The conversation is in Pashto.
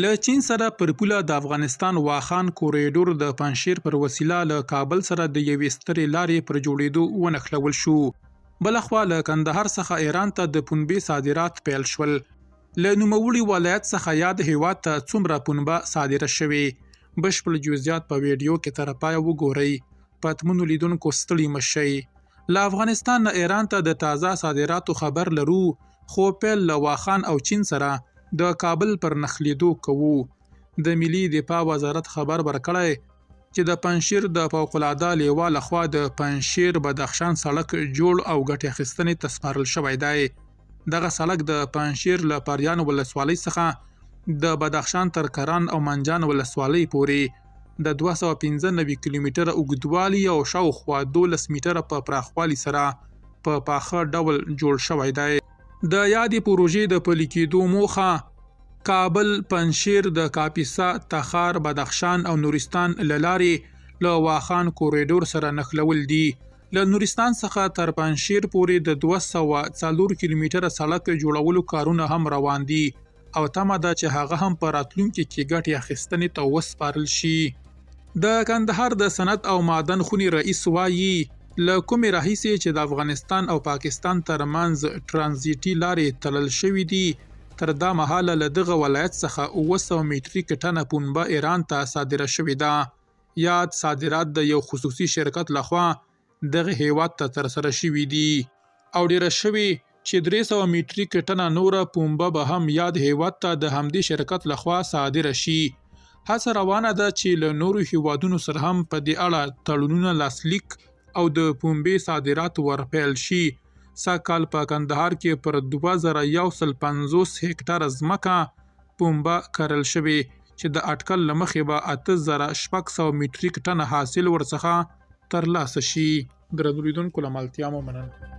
له چین سره پر پوله د افغانستان واخان کوریډور د پنجشیر پر وسیله له کابل سره د یوې سترې لارې پر جوړېدو ونښلول شو. بلخوا له کندهار څخه ایران ته د پنبې صادرات پیل شول. له نوموړي ولایت څخه یاد هیواد ته څومره پنبه صادره شوې؟ بشپړ جزئیات په ویډیو کې تر پایه وګورئ. پاتمنو لیدونکو ستړي مه شئ. له افغانستان نه ایران ته د تازه صادراتو خبر لرو، خو پیل له واخان او چین سره د کابل پر نښلېدو کوو. د ملي دفاع وزارت خبر ورکړی چې د پنجشیر د فوق العاده لیوا لخوا د پنجشیر بدخشان سړک جوړ او ګټې اخیستنې ته سپارل شوی دی. دغه سړک د پنجشیر له پریان ولسوالۍ څخه د بدخشان تر کران او منجان ولسوالۍ پورې د 295 کیلومتره اوږدوالي او شاوخوا 12 میټره په پراخوالي سره په پاخه ډول جوړ شوی دی. د یادې پروژې د پلي کېدو موخه کابل، پنجشیر، د کاپیسا، تخار، بدخشان او نورستان له لارې له واخان کوریډور سره نښلول دي. له نورستان څخه تر پنجشیر پورې د 204 کیلومتره سړک جوړولو کارونه هم روان دي او تمه ده چې هغه هم په راتلونکي کې ګټې اخیستنې ته وسپارل شي. د کندهار د صنعت او معدن خونې رئیس وایي له کومې راهیسې چې د افغانستان او پاکستان ترمنځ ټرانزیټي لارې تړل شوي دي، تر دا مهاله له دغه ولایت څخه 900 میټریک ټنه پنبه ایران ته صادره شوې ده. یاد صادرات د یو خصوصي شرکت لخوا دغه هیواد ته ترسره شوي دي او ډیره شوې چې 300 میټریک ټنه نوره پنبه به هم یاد هیواد ته د همدې شرکت لخوا صادره شي. هڅه روانه ده چې له نورو هیوادونو سره هم په دې اړه تړونونه لاسلیک او د پنبې صادرات ورپیل شي. سږکال په کندهار کې پر 2150 هکټاره ځمکه پنبه کرل شوې چې د اټکل له مخې به 8600 میټریک ټنه حاصل ورڅخه ترلاسه شي. درنو لیدونکو له ملتیا مو مننه.